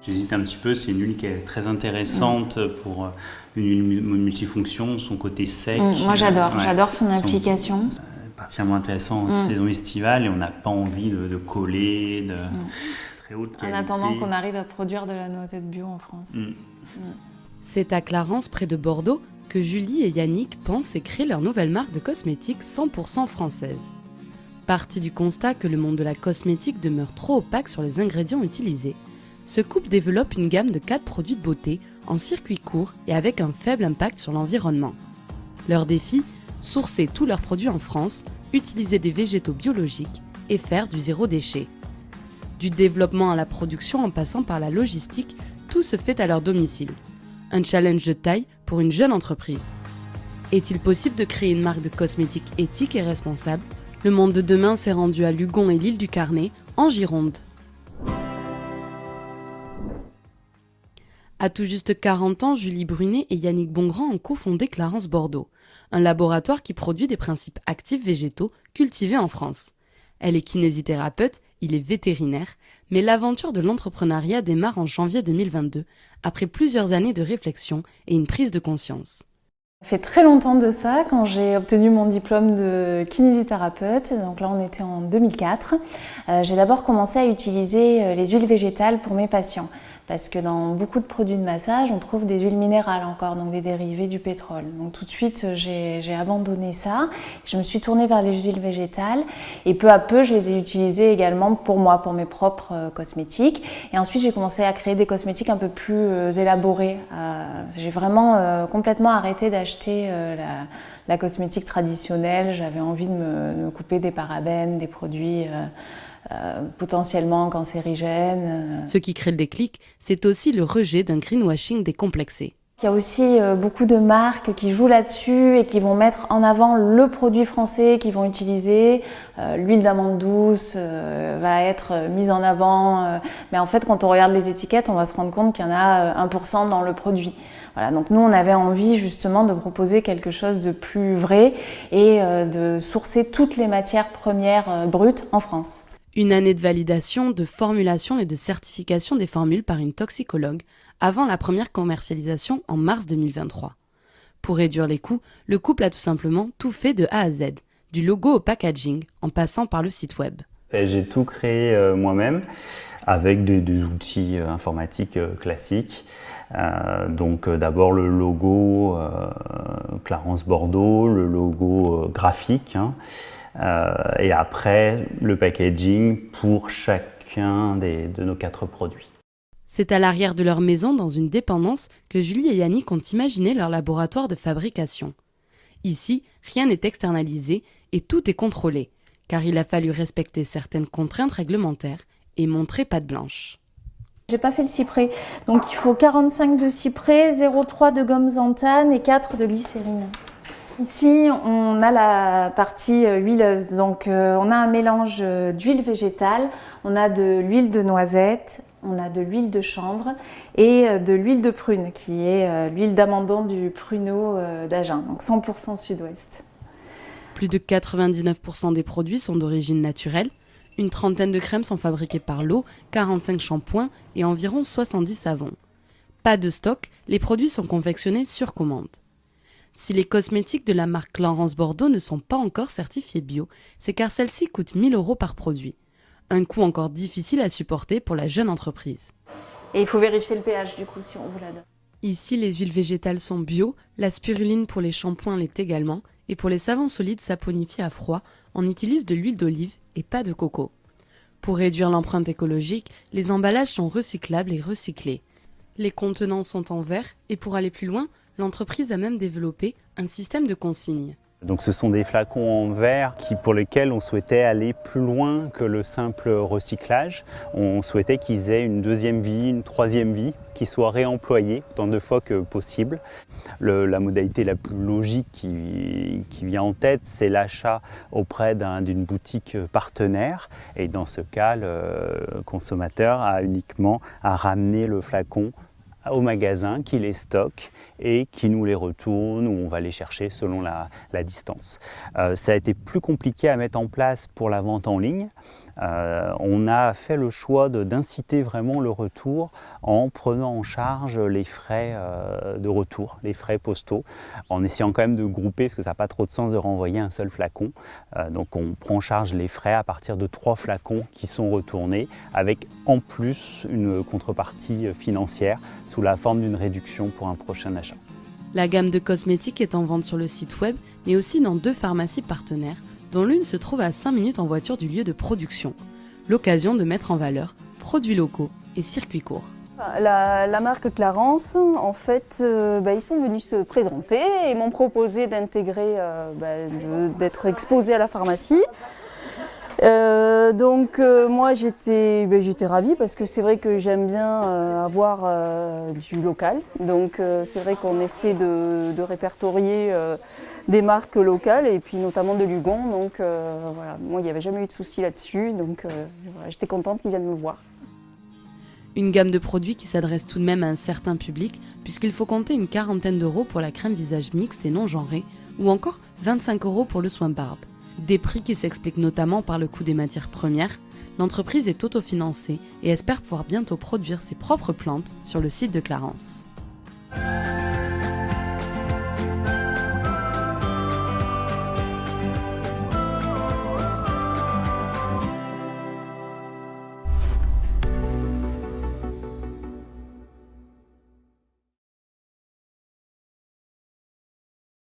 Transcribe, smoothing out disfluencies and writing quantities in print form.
J'hésite un petit peu, c'est une huile qui est très intéressante pour une huile multifonction, son côté sec. Moi j'adore, ouais, j'adore son application. Particulièrement intéressant en saison estivale et on n'a pas envie de coller, de très haute qualité. En attendant qu'on arrive à produire de la noisette bio en France. C'est à Clarence, près de Bordeaux, que Julie et Yannick pensent et créent leur nouvelle marque de cosmétiques 100% française. Parti du constat que le monde de la cosmétique demeure trop opaque sur les ingrédients utilisés, ce couple développe une gamme de 4 produits de beauté en circuit court et avec un faible impact sur l'environnement. Leur défi, sourcer tous leurs produits en France, utiliser des végétaux biologiques et faire du zéro déchet. Du développement à la production en passant par la logistique, tout se fait à leur domicile. Un challenge de taille pour une jeune entreprise. Est-il possible de créer une marque de cosmétiques éthique et responsable ? Le monde de demain s'est rendu à Lugon et l'île du Carnet, en Gironde. À tout juste 40 ans, Julie Brunet et Yannick Bongrand ont cofondé Clarence Bordeaux, un laboratoire qui produit des principes actifs végétaux cultivés en France. Elle est kinésithérapeute, il est vétérinaire, mais l'aventure de l'entrepreneuriat démarre en janvier 2022, après plusieurs années de réflexion et une prise de conscience. Ça fait très longtemps de ça, quand j'ai obtenu mon diplôme de kinésithérapeute, donc là on était en 2004, j'ai d'abord commencé à utiliser les huiles végétales pour mes patients. Parce que dans beaucoup de produits de massage, on trouve des huiles minérales encore, donc des dérivés du pétrole. Donc tout de suite, j'ai abandonné ça. Je me suis tournée vers les huiles végétales et peu à peu, je les ai utilisées également pour moi, pour mes propres cosmétiques. Et ensuite, j'ai commencé à créer des cosmétiques un peu plus élaborés. J'ai vraiment complètement arrêté d'acheter la cosmétique traditionnelle. J'avais envie de me couper des parabènes, des produits potentiellement cancérigènes. Ce qui crée le déclic, c'est aussi le rejet d'un greenwashing décomplexé. Il y a aussi beaucoup de marques qui jouent là-dessus et qui vont mettre en avant le produit français qu'ils vont utiliser. L'huile d'amande douce va être mise en avant. Mais en fait, quand on regarde les étiquettes, on va se rendre compte qu'il y en a 1% dans le produit. Voilà, donc nous, on avait envie justement de proposer quelque chose de plus vrai et de sourcer toutes les matières premières brutes en France. Une année de validation, de formulation et de certification des formules par une toxicologue avant la première commercialisation en mars 2023. Pour réduire les coûts, le couple a tout simplement tout fait de A à Z, du logo au packaging, en passant par le site web. J'ai tout créé moi-même avec des outils informatiques classiques. Donc d'abord le logo Clarence Bordeaux, le logo graphique, et après le packaging pour chacun de nos 4 produits. C'est à l'arrière de leur maison, dans une dépendance, que Julie et Yannick ont imaginé leur laboratoire de fabrication. Ici, rien n'est externalisé et tout est contrôlé, car il a fallu respecter certaines contraintes réglementaires et montrer patte blanche. J'ai pas fait le cyprès, donc il faut 45 de cyprès, 0,3 de gomme xanthane et 4 de glycérine. Ici, on a la partie huileuse, donc on a un mélange d'huile végétale, on a de l'huile de noisette, on a de l'huile de chanvre et de l'huile de prune, qui est l'huile d'amandon du pruneau d'Agen, donc 100% sud-ouest. Plus de 99% des produits sont d'origine naturelle. Une trentaine de crèmes sont fabriquées par l'eau, 45 shampoings et environ 70 savons. Pas de stock, les produits sont confectionnés sur commande. Si les cosmétiques de la marque Clarence Bordeaux ne sont pas encore certifiés bio, c'est car celles-ci coûtent 1 000 € par produit. Un coût encore difficile à supporter pour la jeune entreprise. Et il faut vérifier le pH du coup si on vous la donne. Ici, les huiles végétales sont bio, la spiruline pour les shampoings l'est également, et pour les savons solides saponifiés à froid, on utilise de l'huile d'olive et pas de coco. Pour réduire l'empreinte écologique, les emballages sont recyclables et recyclés. Les contenants sont en verre et pour aller plus loin, l'entreprise a même développé un système de consigne. Donc ce sont des flacons en verre pour lesquels on souhaitait aller plus loin que le simple recyclage. On souhaitait qu'ils aient une deuxième vie, une troisième vie, qu'ils soient réemployés autant de fois que possible. La modalité la plus logique qui vient en tête, c'est l'achat auprès d'une boutique partenaire. Et dans ce cas, le consommateur a uniquement à ramener le flacon au magasin qui les stocke et qui nous les retourne ou on va les chercher selon la distance. Ça a été plus compliqué à mettre en place pour la vente en ligne. On a fait le choix d'inciter vraiment le retour en prenant en charge les frais de retour, les frais postaux, en essayant quand même de grouper parce que ça n'a pas trop de sens de renvoyer un seul flacon. Donc on prend en charge les frais à partir de 3 flacons qui sont retournés avec en plus une contrepartie financière sous la forme d'une réduction pour un prochain achat. La gamme de cosmétiques est en vente sur le site web, mais aussi dans 2 pharmacies partenaires, dont l'une se trouve à 5 minutes en voiture du lieu de production. L'occasion de mettre en valeur produits locaux et circuits courts. La marque Clarence, en fait, ils sont venus se présenter et m'ont proposé d'intégrer, d'être exposé à la pharmacie. Moi j'étais ravie parce que c'est vrai que j'aime bien avoir du local. Donc c'est vrai qu'on essaie de répertorier des marques locales et puis notamment de Lugon. Donc voilà, moi il n'y avait jamais eu de souci là-dessus. Donc voilà, j'étais contente qu'ils viennent me voir. Une gamme de produits qui s'adresse tout de même à un certain public puisqu'il faut compter une 40aine d'euros pour la crème visage mixte et non genrée ou encore 25 € pour le soin barbe. Des prix qui s'expliquent notamment par le coût des matières premières. L'entreprise est autofinancée et espère pouvoir bientôt produire ses propres plantes sur le site de Clarence.